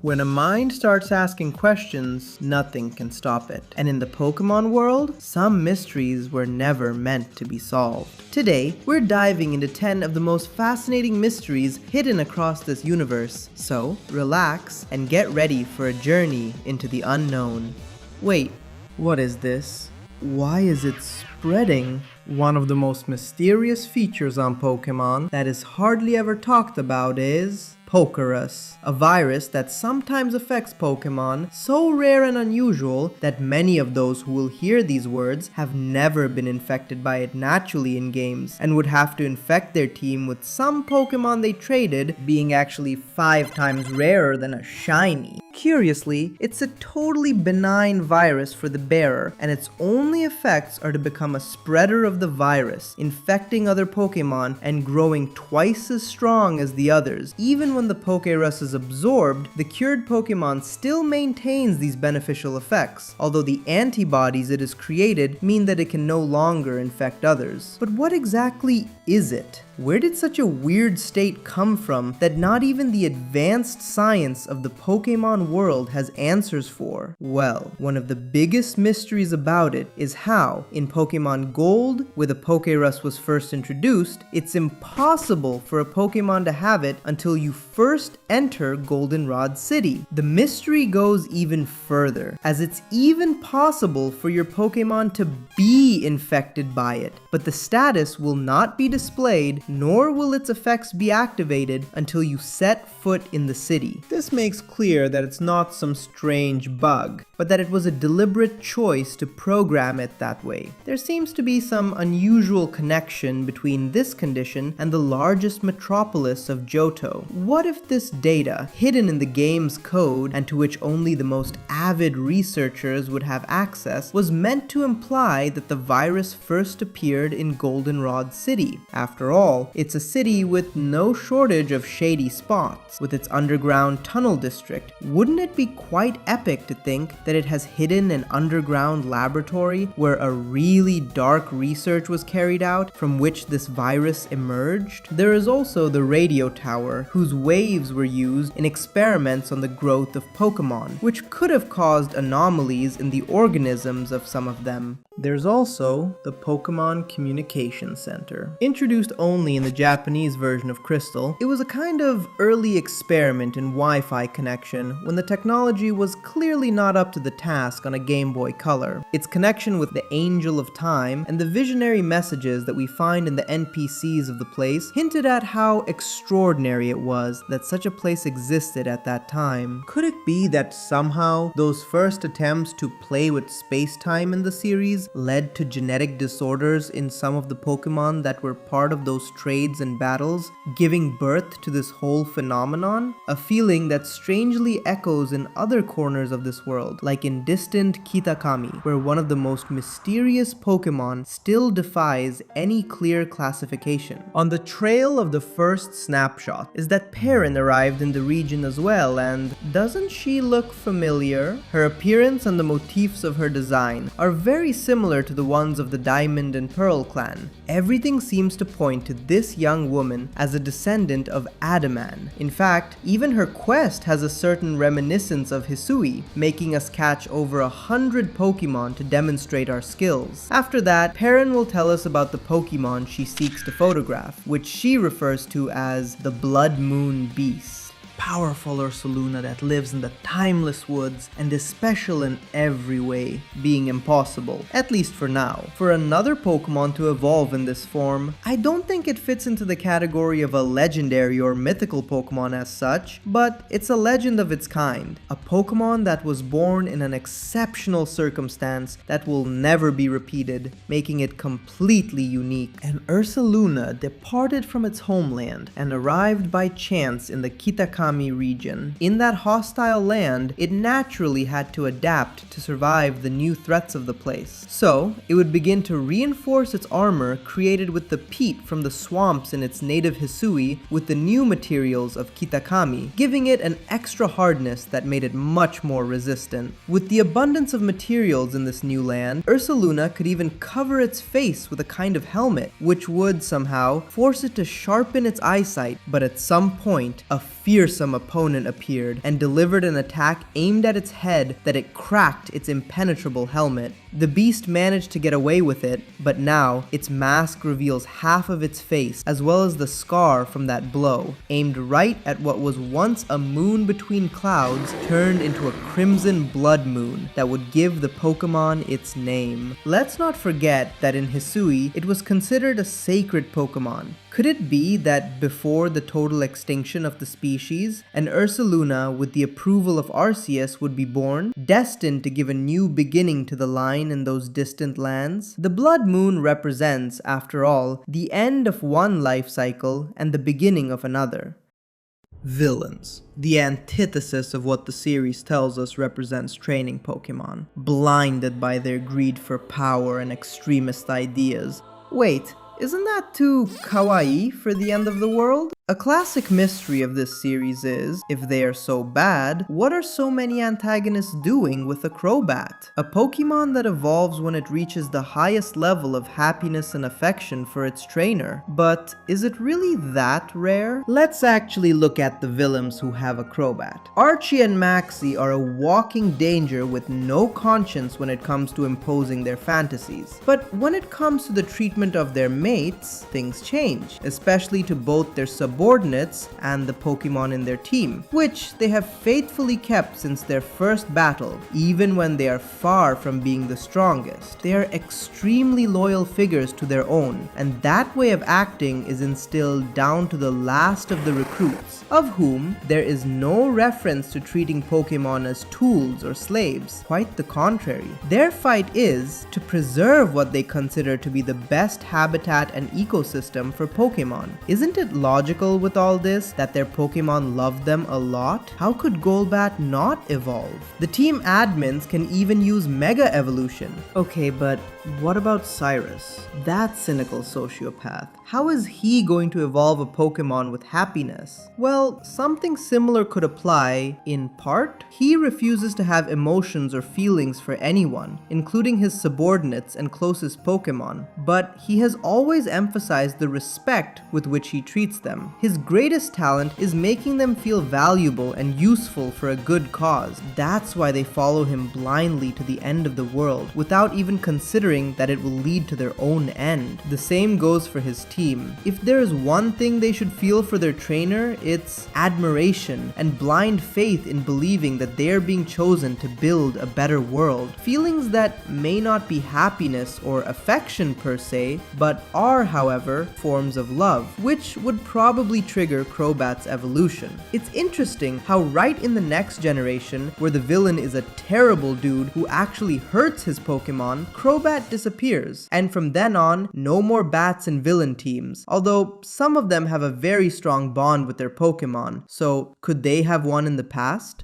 When a mind starts asking questions, nothing can stop it. And in the Pokemon world, some mysteries were never meant to be solved. Today, we're diving into 10 of the most fascinating mysteries hidden across this universe. So, relax and get ready for a journey into the unknown. Wait, what is this? Why is it spreading? One of the most mysterious features on Pokemon that is hardly ever talked about is Pokerus, a virus that sometimes affects Pokemon so rare and unusual that many of those who will hear these words have never been infected by it naturally in games and would have to infect their team with some Pokemon they traded being actually 5 times rarer than a shiny. Curiously, it's a totally benign virus for the bearer, and its only effects are to become a spreader of the virus, infecting other Pokemon and growing twice as strong as the others. Even when the Pokerus is absorbed, the cured Pokemon still maintains these beneficial effects, although the antibodies it has created mean that it can no longer infect others. But what exactly is it? Where did such a weird state come from that not even the advanced science of the Pokemon world has answers for? Well, one of the biggest mysteries about it is how, in Pokemon Gold, where the Pokerus was first introduced, it's impossible for a Pokemon to have it until you first enter Goldenrod City. The mystery goes even further, as it's even possible for your Pokemon to be infected by it, but the status will not be displayed, nor will its effects be activated until you set foot in the city. This makes clear that it's not some strange bug, but that it was a deliberate choice to program it that way. There seems to be some unusual connection between this condition and the largest metropolis of Johto. What if this data, hidden in the game's code and to which only the most avid researchers would have access, was meant to imply that the virus first appeared in Goldenrod City? After all, it's a city with no shortage of shady spots. With its underground tunnel district, wouldn't it be quite epic to think that it has hidden an underground laboratory where a really dark research was carried out from which this virus emerged? There is also the radio tower, whose waves were used in experiments on the growth of Pokemon, which could have caused anomalies in the organisms of some of them. There's also the Pokemon Communication Center. Introduced only in the Japanese version of Crystal, it was a kind of early experiment in Wi-Fi connection when the technology was clearly not up to the task on a Game Boy Color. Its connection with the Angel of Time and the visionary messages that we find in the NPCs of the place hinted at how extraordinary it was that such a place existed at that time. Could it be that somehow those first attempts to play with space-time in the series led to genetic disorders in some of the Pokemon that were part of those trades and battles, giving birth to this whole phenomenon? A feeling that strangely echoes in other corners of this world, like in distant Kitakami, where one of the most mysterious Pokemon still defies any clear classification. On the trail of the first snapshot is that Perrin arrived in the region as well, and doesn't she look familiar? Her appearance and the motifs of her design are very similar to the ones of the Diamond and Pearl clan. Everything seems to point to this young woman as a descendant of Adaman. In fact, even her quest has a certain reminiscence of Hisui, making us catch over 100 Pokemon to demonstrate our skills. After that, Perrin will tell us about the Pokemon she seeks to photograph, which she refers to as the Blood Moon Beast. Powerful Ursaluna that lives in the timeless woods and is special in every way, being impossible, at least for now. For another Pokemon to evolve in this form, I don't think it fits into the category of a legendary or mythical Pokemon as such, but it's a legend of its kind. A Pokemon that was born in an exceptional circumstance that will never be repeated, making it completely unique. And Ursaluna departed from its homeland and arrived by chance in the Kitakami region. In that hostile land, it naturally had to adapt to survive the new threats of the place. So, it would begin to reinforce its armor created with the peat from the swamps in its native Hisui with the new materials of Kitakami, giving it an extra hardness that made it much more resistant. With the abundance of materials in this new land, Ursaluna could even cover its face with a kind of helmet, which would somehow force it to sharpen its eyesight, but at some point, a fierce fearsome opponent appeared and delivered an attack aimed at its head that it cracked its impenetrable helmet. The beast managed to get away with it, but now its mask reveals half of its face as well as the scar from that blow, aimed right at what was once a moon between clouds turned into a crimson blood moon that would give the Pokemon its name. Let's not forget that in Hisui, it was considered a sacred Pokemon. Could it be that before the total extinction of the species, an Ursaluna with the approval of Arceus would be born, destined to give a new beginning to the line in those distant lands? The Blood Moon represents, after all, the end of one life cycle and the beginning of another. Villains. The antithesis of what the series tells us represents training Pokemon, blinded by their greed for power and extremist ideas. Wait, isn't that too kawaii for the end of the world? A classic mystery of this series is, if they are so bad, what are so many antagonists doing with a Crobat? A Pokemon that evolves when it reaches the highest level of happiness and affection for its trainer. But is it really that rare? Let's actually look at the villains who have a Crobat. Archie and Maxie are a walking danger with no conscience when it comes to imposing their fantasies. But when it comes to the treatment of their mates, things change, especially to both their subordinates and the Pokemon in their team, which they have faithfully kept since their first battle, even when they are far from being the strongest. They are extremely loyal figures to their own, and that way of acting is instilled down to the last of the recruits, of whom there is no reference to treating Pokemon as tools or slaves. Quite the contrary. Their fight is to preserve what they consider to be the best habitat and ecosystem for Pokemon. Isn't it logical with all this that their Pokemon love them a lot? How could Golbat not evolve? The team admins can even use Mega Evolution. Okay, but what about Cyrus? That cynical sociopath. How is he going to evolve a Pokemon with happiness? Well, something similar could apply in part. He refuses to have emotions or feelings for anyone, including his subordinates and closest Pokemon, but he has always emphasized the respect with which he treats them. His greatest talent is making them feel valuable and useful for a good cause. That's why they follow him blindly to the end of the world, without even considering that it will lead to their own end. The same goes for his team. If there is one thing they should feel for their trainer, it's admiration and blind faith in believing that they are being chosen to build a better world. Feelings that may not be happiness or affection per se, but are, however, forms of love, which would probably trigger Crobat's evolution. It's interesting how right in the next generation, where the villain is a terrible dude who actually hurts his Pokemon, Crobat disappears, and from then on, no more bats and villain teams, although some of them have a very strong bond with their Pokemon, so could they have won in the past?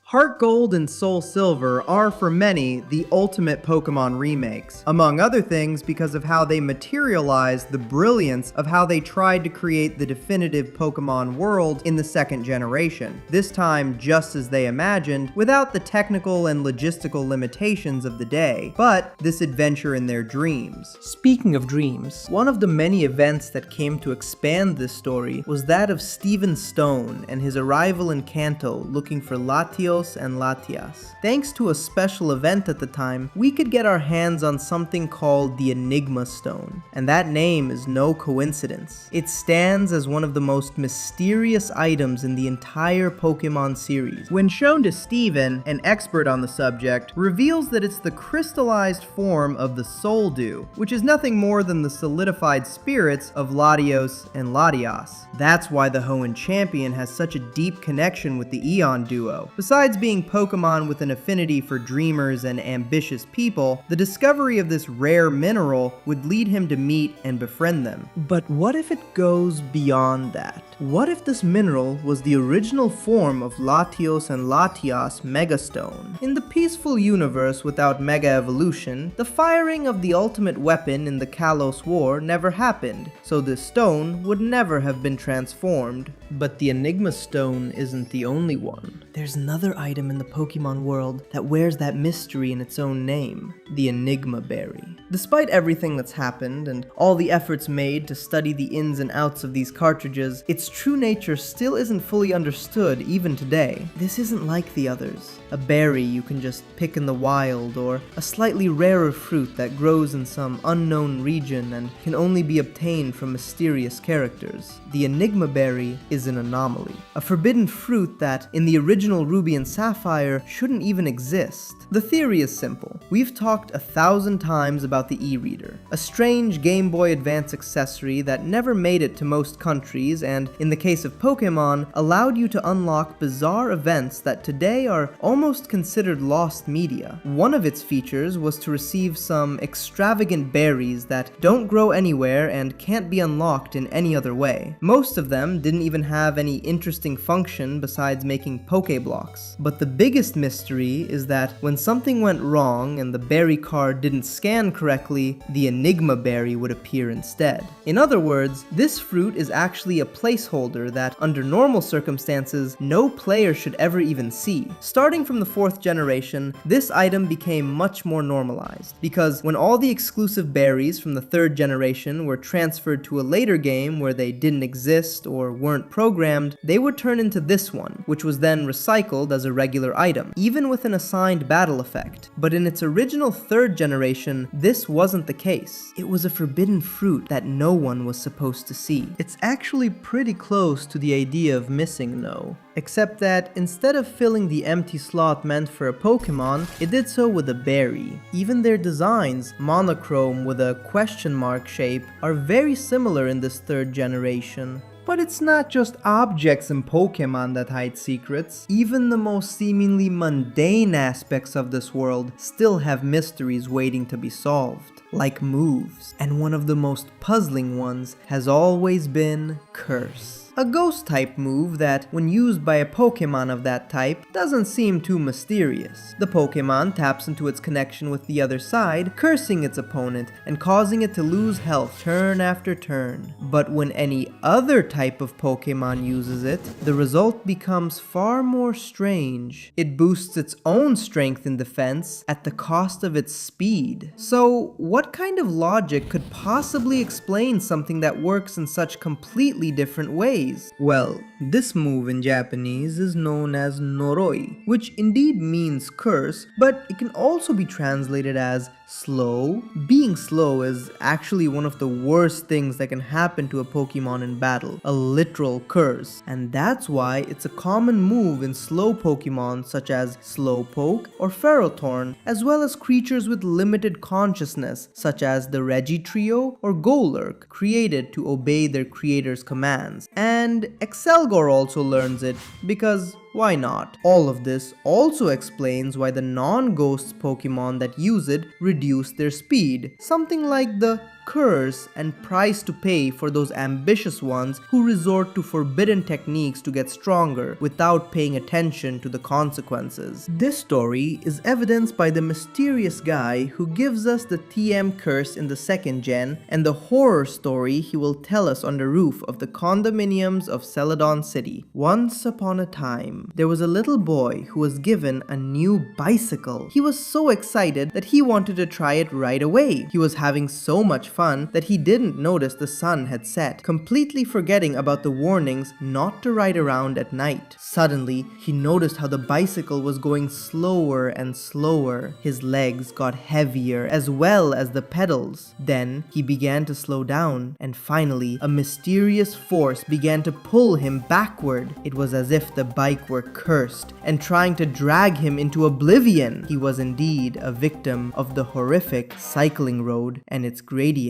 Heart Gold and Soul Silver are for many the ultimate Pokemon remakes, among other things because of how they materialized the brilliance of how they tried to create the definitive Pokemon world in the second generation, this time just as they imagined, without the technical and logistical limitations of the day, but this adventure in their dreams. Speaking of dreams, one of the many events that came to expand this story was that of Steven Stone and his arrival in Kanto looking for Latios and Latias. Thanks to a special event at the time, we could get our hands on something called the Enigma Stone, and that name is no coincidence. It stands as one of the most mysterious items in the entire Pokemon series. When shown to Steven, an expert on the subject, reveals that it's the crystallized form of the Soul Dew, which is nothing more than the solidified spirits of Latios and Latias. That's why the Hoenn champion has such a deep connection with the Eon duo. Besides being Pokemon with an affinity for dreamers and ambitious people, the discovery of this rare mineral would lead him to meet and befriend them. But what if it goes beyond that? What if this mineral was the original form of Latios and Latias Megastone? In the peaceful universe without Mega Evolution, the firing of the ultimate weapon in the Kalos War never happened, so this stone would never have been transformed. But the Enigma Stone isn't the only one. There's another item in the Pokemon world that wears that mystery in its own name, the Enigma Berry. Despite everything that's happened and all the efforts made to study the ins and outs of these cartridges, its true nature still isn't fully understood even today. This isn't like the others, a berry you can just pick in the wild, or a slightly rarer fruit that grows in some unknown region and can only be obtained from mysterious characters. The Enigma Berry is an anomaly, a forbidden fruit that, in the original Ruby and Sapphire, shouldn't even exist. The theory is simple. We've talked 1,000 times about the e-reader, a strange Game Boy Advance accessory that never made it to most countries and, in the case of Pokémon, allowed you to unlock bizarre events that today are almost considered lost media. One of its features was to receive some extravagant berries that don't grow anywhere and can't be unlocked in any other way. Most of them didn't even have any interesting function besides making Pokéblocks. But the biggest mystery is that when something went wrong and the berry card didn't scan correctly, the Enigma Berry would appear instead. In other words, this fruit is actually a placeholder that, under normal circumstances, no player should ever even see. Starting from the 4th generation, this item became much more normalized, because when all the exclusive berries from the 3rd generation were transferred to a later game where they didn't exist or weren't programmed, they would turn into this one, which was then recycled as a regular item, even with an assigned battle effect. But in its original 3rd generation, this wasn't the case. It was a forbidden fruit that no one was supposed to see. It's actually pretty close to the idea of missing no, except that instead of filling the empty slot meant for a Pokemon, it did so with a berry. Even their designs, monochrome with a question mark shape, are very similar in this 3rd generation. But it's not just objects in Pokemon that hide secrets. Even the most seemingly mundane aspects of this world still have mysteries waiting to be solved, like moves. And one of the most puzzling ones has always been Curse. A ghost-type move that, when used by a Pokemon of that type, doesn't seem too mysterious. The Pokemon taps into its connection with the other side, cursing its opponent and causing it to lose health turn after turn. But when any other type of Pokemon uses it, the result becomes far more strange. It boosts its own strength and defense at the cost of its speed. So, what kind of logic could possibly explain something that works in such completely different ways? Well, this move in Japanese is known as Noroi, which indeed means curse, but it can also be translated as slow. Being slow is actually one of the worst things that can happen to a Pokemon in battle, a literal curse, and that's why it's a common move in slow Pokemon such as Slowpoke or Ferrothorn, as well as creatures with limited consciousness such as the Regitrio or Golurk, created to obey their creator's commands. And Excelgor also learns it, because why not? All of this also explains why the non-ghosts Pokemon that use it reduce their speed, something like the curse and price to pay for those ambitious ones who resort to forbidden techniques to get stronger without paying attention to the consequences. This story is evidenced by the mysterious guy who gives us the TM curse in the 2nd gen and the horror story he will tell us on the roof of the condominiums of Celadon City. Once upon a time, there was a little boy who was given a new bicycle. He was so excited that he wanted to try it right away. He was having so much fun that he didn't notice the sun had set, completely forgetting about the warnings not to ride around at night. Suddenly, he noticed how the bicycle was going slower and slower. His legs got heavier as well as the pedals. Then, he began to slow down, and finally, a mysterious force began to pull him backward. It was as if the bike were cursed and trying to drag him into oblivion. He was indeed a victim of the horrific cycling road and its gradient.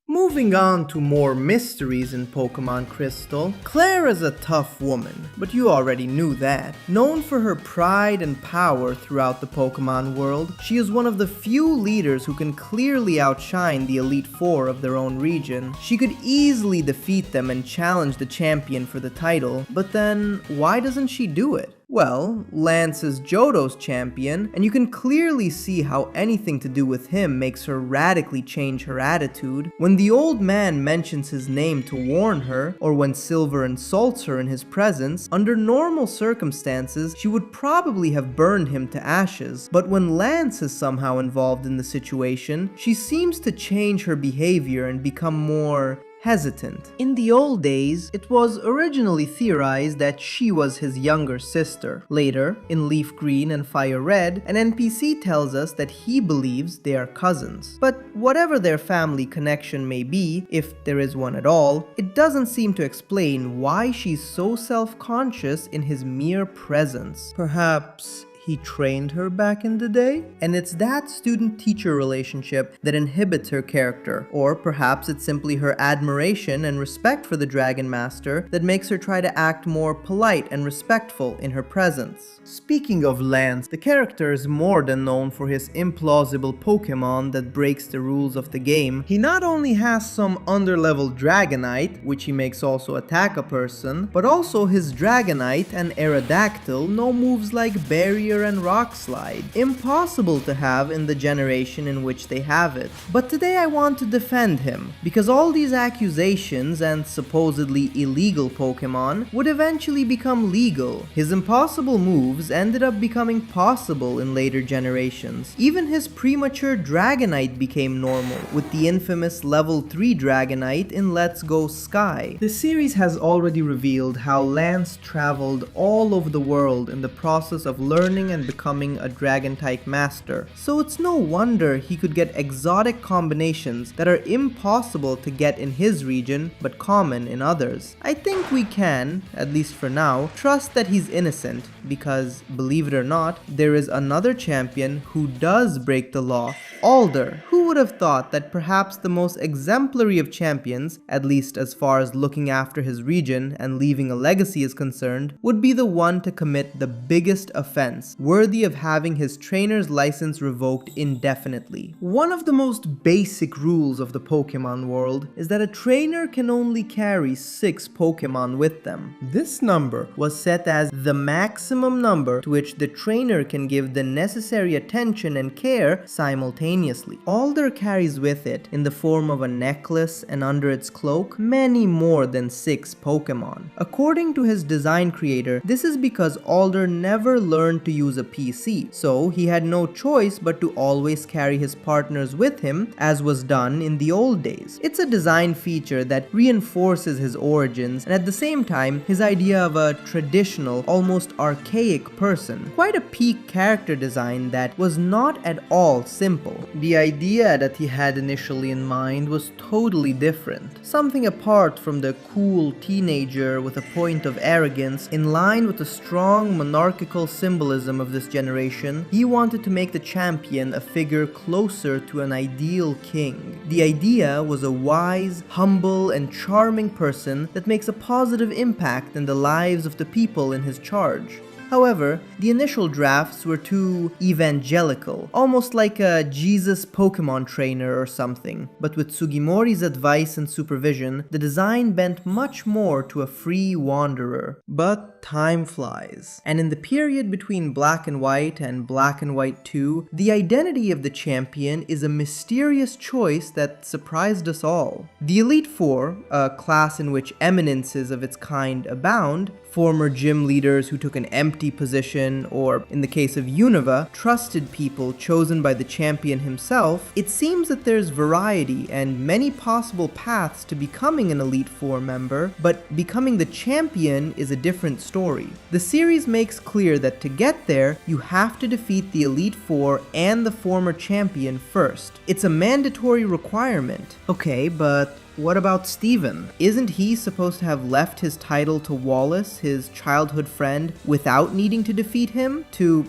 Moving on to more mysteries in Pokemon Crystal, Claire is a tough woman, but you already knew that. Known for her pride and power throughout the Pokemon world, she is one of the few leaders who can clearly outshine the Elite Four of their own region. She could easily defeat them and challenge the champion for the title, but then why doesn't she do it? Well, Lance is Johto's champion, and you can clearly see how anything to do with him makes her radically change her attitude. When the old man mentions his name to warn her, or when Silver insults her in his presence, under normal circumstances, she would probably have burned him to ashes. But when Lance is somehow involved in the situation, she seems to change her behavior and become more hesitant. In the old days, it was originally theorized that she was his younger sister. Later, in Leaf Green and Fire Red, an NPC tells us that he believes they are cousins. But whatever their family connection may be, if there is one at all, it doesn't seem to explain why she's so self-conscious in his mere presence. Perhaps he trained her back in the day? And it's that student-teacher relationship that inhibits her character. Or perhaps it's simply her admiration and respect for the Dragon Master that makes her try to act more polite and respectful in her presence. Speaking of Lance, the character is more than known for his implausible Pokémon that breaks the rules of the game. He not only has some underlevel Dragonite, which he makes also attack a person, but also his Dragonite and Aerodactyl know moves like Barrier and Rock Slide, impossible to have in the generation in which they have it. But today I want to defend him, because all these accusations and supposedly illegal Pokemon would eventually become legal. His impossible moves ended up becoming possible in later generations. Even his premature Dragonite became normal, with the infamous level 3 Dragonite in Let's Go Sky. The series has already revealed how Lance traveled all over the world in the process of learning and becoming a Dragon-type master, so it's no wonder he could get exotic combinations that are impossible to get in his region but common in others. I think we can, at least for now, trust that he's innocent because, believe it or not, there is another champion who does break the law. Alder. Who would have thought that perhaps the most exemplary of champions, at least as far as looking after his region and leaving a legacy is concerned, would be the one to commit the biggest offense, worthy of having his trainer's license revoked indefinitely. One of the most basic rules of the Pokemon world is that a trainer can only carry 6 Pokemon with them. This number was set as the maximum number to which the trainer can give the necessary attention and care simultaneously. Alder carries with it, in the form of a necklace and under its cloak, many more than 6 Pokemon. According to his design creator, this is because Alder never learned to use a PC, so he had no choice but to always carry his partners with him, as was done in the old days. It's a design feature that reinforces his origins and at the same time his idea of a traditional, almost archaic person. Quite a peak character design that was not at all simple. The idea that he had initially in mind was totally different. Something apart from the cool teenager with a point of arrogance, in line with the strong monarchical symbolism of this generation, he wanted to make the champion a figure closer to an ideal king. The idea was a wise, humble, and charming person that makes a positive impact in the lives of the people in his charge. However, the initial drafts were too evangelical, almost like a Jesus Pokemon trainer or something. But with Sugimori's advice and supervision, the design bent much more to a free wanderer. But time flies, and in the period between Black and White and Black and White 2, the identity of the champion is a mysterious choice that surprised us all. The Elite Four, a class in which eminences of its kind abound, former gym leaders who took an empty position, or in the case of Unova, trusted people chosen by the champion himself, it seems that there's variety and many possible paths to becoming an Elite Four member, but becoming the champion is a different story. The series makes clear that to get there, you have to defeat the Elite Four and the former champion first. It's a mandatory requirement. Okay, but what about Steven? Isn't he supposed to have left his title to Wallace, his childhood friend, without needing to defeat him? To,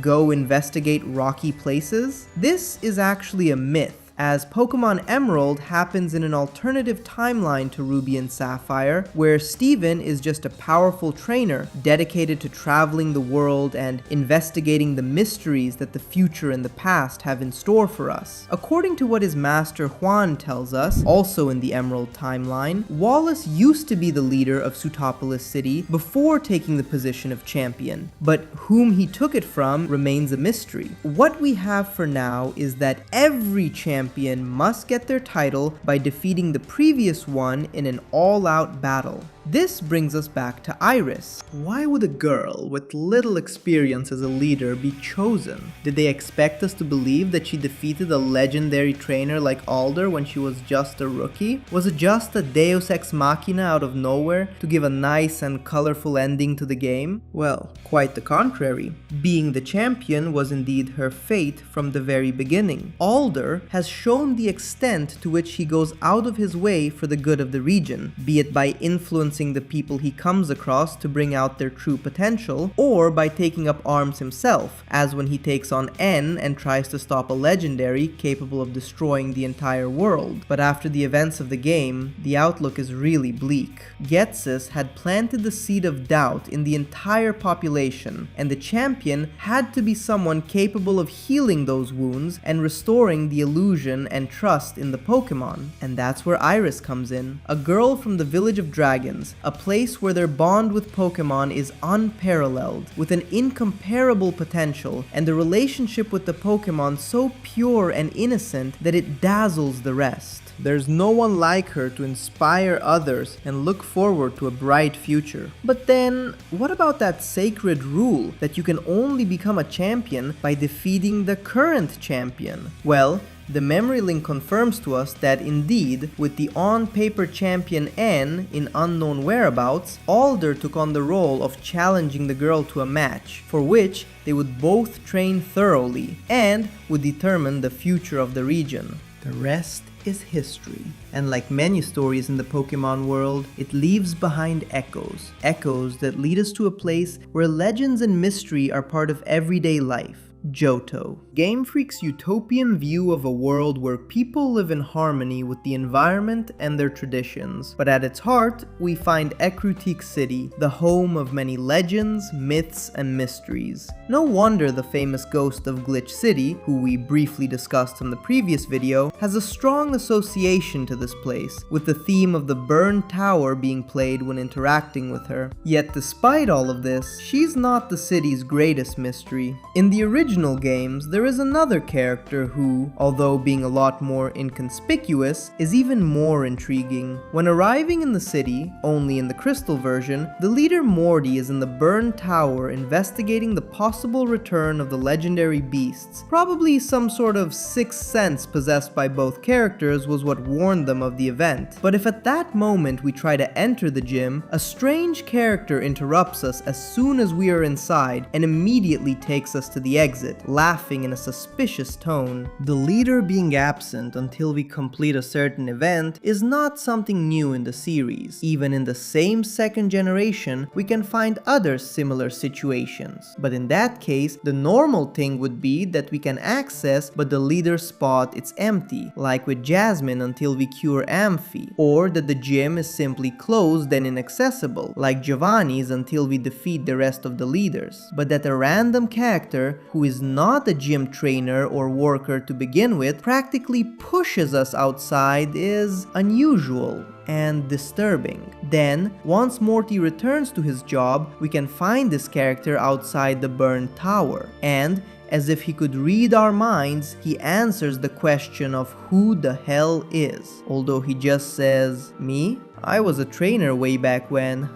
go investigate rocky places? This is actually a myth. as Pokemon Emerald happens in an alternative timeline to Ruby and Sapphire, where Steven is just a powerful trainer dedicated to traveling the world and investigating the mysteries that the future and the past have in store for us. According to what his master Juan tells us, also in the Emerald timeline, Wallace used to be the leader of Sootopolis City before taking the position of champion, but whom he took it from remains a mystery. What we have for now is that every champion must get their title by defeating the previous one in an all-out battle. This brings us back to Iris. Why would a girl with little experience as a leader be chosen? Did they expect us to believe that she defeated a legendary trainer like Alder when she was just a rookie? Was it just a deus ex machina out of nowhere to give a nice and colorful ending to the game? Well, quite the contrary. Being the champion was indeed her fate from the very beginning. Alder has shown the extent to which he goes out of his way for the good of the region, be it by influencing the people he comes across to bring out their true potential, or by taking up arms himself, as when he takes on N and tries to stop a legendary capable of destroying the entire world. But after the events of the game, the outlook is really bleak. Ghetsis had planted the seed of doubt in the entire population, and the champion had to be someone capable of healing those wounds and restoring the illusion and trust in the Pokemon. And that's where Iris comes in. A girl from the Village of Dragons, a place where their bond with Pokemon is unparalleled, with an incomparable potential, and the relationship with the Pokemon so pure and innocent that it dazzles the rest. There's no one like her to inspire others and look forward to a bright future. But then, what about that sacred rule that you can only become a champion by defeating the current champion? Well, the memory link confirms to us that indeed, with the on-paper champion N in unknown whereabouts, Alder took on the role of challenging the girl to a match, for which they would both train thoroughly, and would determine the future of the region. The rest is history. And like many stories in the Pokemon world, it leaves behind echoes. Echoes that lead us to a place where legends and mystery are part of everyday life. Johto. Game Freak's utopian view of a world where people live in harmony with the environment and their traditions. But at its heart, we find Ecruteak City, the home of many legends, myths, and mysteries. No wonder the famous ghost of Glitch City, who we briefly discussed in the previous video, has a strong association to this place, with the theme of the burned tower being played when interacting with her. Yet despite all of this, she's not the city's greatest mystery. In the original games, there is another character who, although being a lot more inconspicuous, is even more intriguing. When arriving in the city, only in the crystal version, the leader Morty is in the burned tower investigating the possible return of the legendary beasts. Probably some sort of sixth sense possessed by both characters was what warned them of the event. But if at that moment we try to enter the gym, a strange character interrupts us as soon as we are inside and immediately takes us to the exit, laughing in a suspicious tone. The leader being absent until we complete a certain event is not something new in the series. Even in the same second generation, we can find other similar situations. But in that case, the normal thing would be that we can access but the leader's spot is empty, like with Jasmine until we cure Amphi, or that the gym is simply closed and inaccessible, like Giovanni's until we defeat the rest of the leaders. But that a random character who is not a gym trainer or worker to begin with practically pushes us outside is unusual and disturbing. Then, once Morty returns to his job, we can find this character outside the burned tower, and as if he could read our minds, he answers the question of who the hell is. Although he just says, "Me? I was a trainer way back when."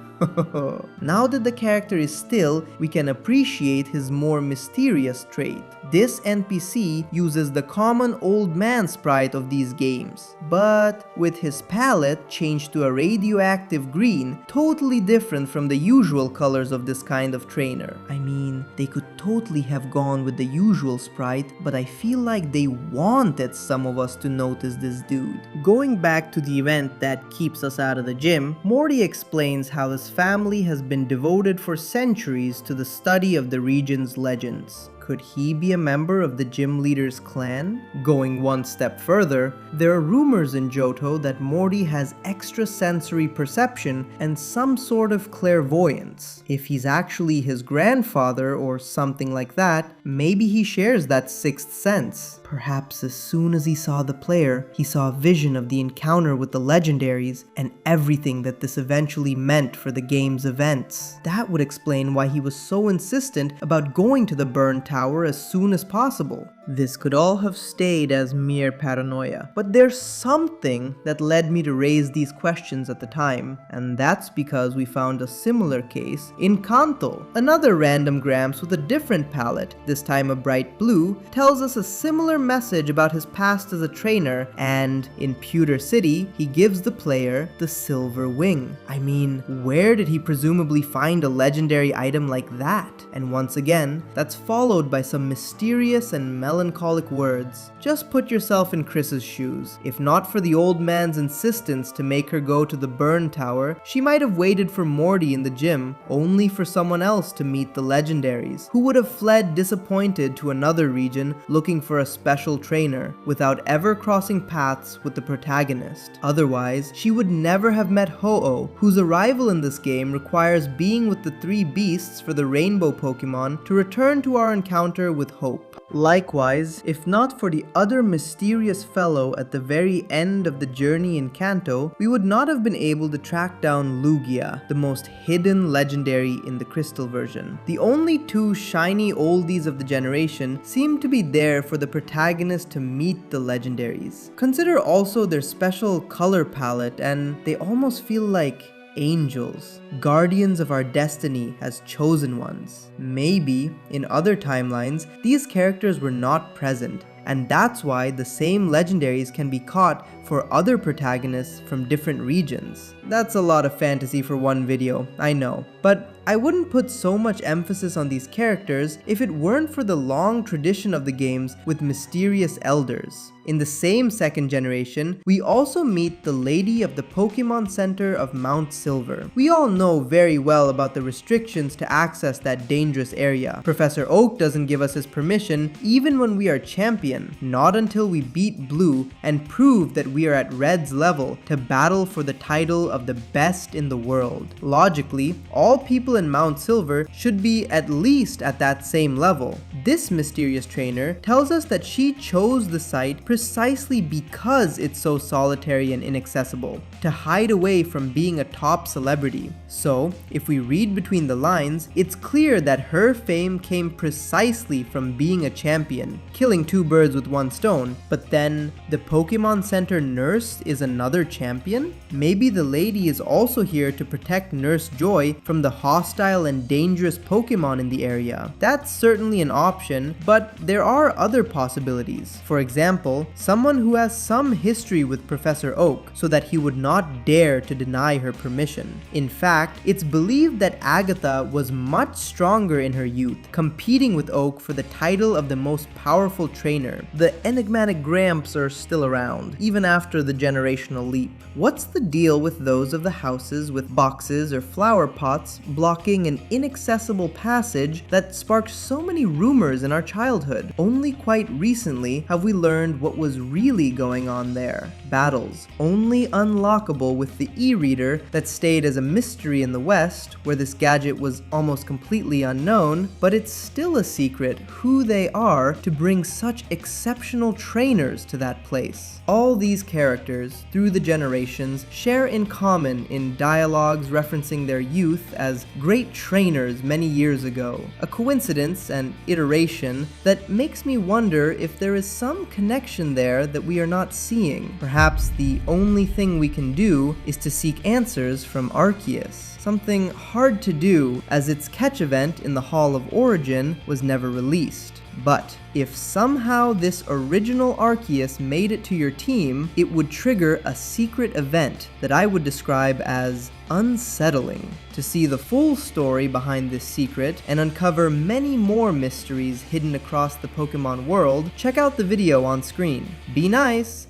Now that the character is still, we can appreciate his more mysterious trait. This NPC uses the common old man sprite of these games, but with his palette changed to a radioactive green, totally different from the usual colors of this kind of trainer. I mean, they could totally have gone with the usual sprite, but I feel like they wanted some of us to notice this dude. Going back to the event that keeps us out of the gym, Morty explains how his family has been devoted for centuries to the study of the region's legends. Could he be a member of the gym leader's clan? Going one step further, there are rumors in Johto that Morty has extrasensory perception and some sort of clairvoyance. If he's actually his grandfather or something like that, maybe he shares that sixth sense. Perhaps as soon as he saw the player, he saw a vision of the encounter with the legendaries and everything that this eventually meant for the game's events. That would explain why he was so insistent about going to the burn tower as soon as possible. This could all have stayed as mere paranoia, but there's something that led me to raise these questions at the time, and that's because we found a similar case in Kanto. Another random Gramps with a different palette, this time a bright blue, tells us a similar message about his past as a trainer, and in Pewter City, he gives the player the silver wing. I mean, where did he presumably find a legendary item like that? And once again, that's followed by some mysterious and melancholic words. Just put yourself in Chris's shoes. If not for the old man's insistence to make her go to the burn tower, she might have waited for Morty in the gym, only for someone else to meet the legendaries, who would have fled disappointed to another region looking for a special trainer, without ever crossing paths with the protagonist. Otherwise, she would never have met Ho-Oh, whose arrival in this game requires being with the three beasts for the rainbow Pokemon to return to our encounter with Hope. Likewise, if not for the other mysterious fellow at the very end of the journey in Kanto, we would not have been able to track down Lugia, the most hidden legendary in the Crystal version. The only two shiny oldies of the generation seem to be there for the protagonist to meet the legendaries. Consider also their special color palette, and they almost feel like angels, guardians of our destiny as chosen ones. Maybe, in other timelines, these characters were not present, and that's why the same legendaries can be caught for other protagonists from different regions. That's a lot of fantasy for one video, I know, but I wouldn't put so much emphasis on these characters if it weren't for the long tradition of the games with mysterious elders. In the same second generation, we also meet the lady of the Pokemon Center of Mount Silver. We all know very well about the restrictions to access that dangerous area. Professor Oak doesn't give us his permission even when we are champion, not until we beat Blue and prove that we are at Red's level to battle for the title of the best in the world. Logically, all people in Mount Silver should be at least at that same level. This mysterious trainer tells us that she chose the site precisely because it's so solitary and inaccessible, to hide away from being a top celebrity. So, if we read between the lines, it's clear that her fame came precisely from being a champion, killing two birds with one stone. But then, the Pokemon Center nurse is another champion? Maybe the lady is also here to protect Nurse Joy from the hostile and dangerous Pokemon in the area. That's certainly an option, but there are other possibilities. For example, someone who has some history with Professor Oak, so that he would not dare to deny her permission. In fact, it's believed that Agatha was much stronger in her youth, competing with Oak for the title of the most powerful trainer. The enigmatic Gramps are still around, even after the generational leap. What's the deal with those of the houses with boxes or flower pots blocking an inaccessible passage that sparked so many rumors in our childhood? Only quite recently have we learned what was really going on there. Battles, only unlockable with the e-reader that stayed as a mystery in the West, where this gadget was almost completely unknown, but it's still a secret who they are to bring such exceptional trainers to that place. All these characters, through the generations, share in common in dialogues referencing their youth as great trainers many years ago. A coincidence and iteration that makes me wonder if there is some connection there that we are not seeing. Perhaps the only thing we can do is to seek answers from Arceus. Something hard to do, as its catch event in the Hall of Origin was never released. But if somehow this original Arceus made it to your team, it would trigger a secret event that I would describe as unsettling. To see the full story behind this secret and uncover many more mysteries hidden across the Pokemon world, check out the video on screen. Be nice!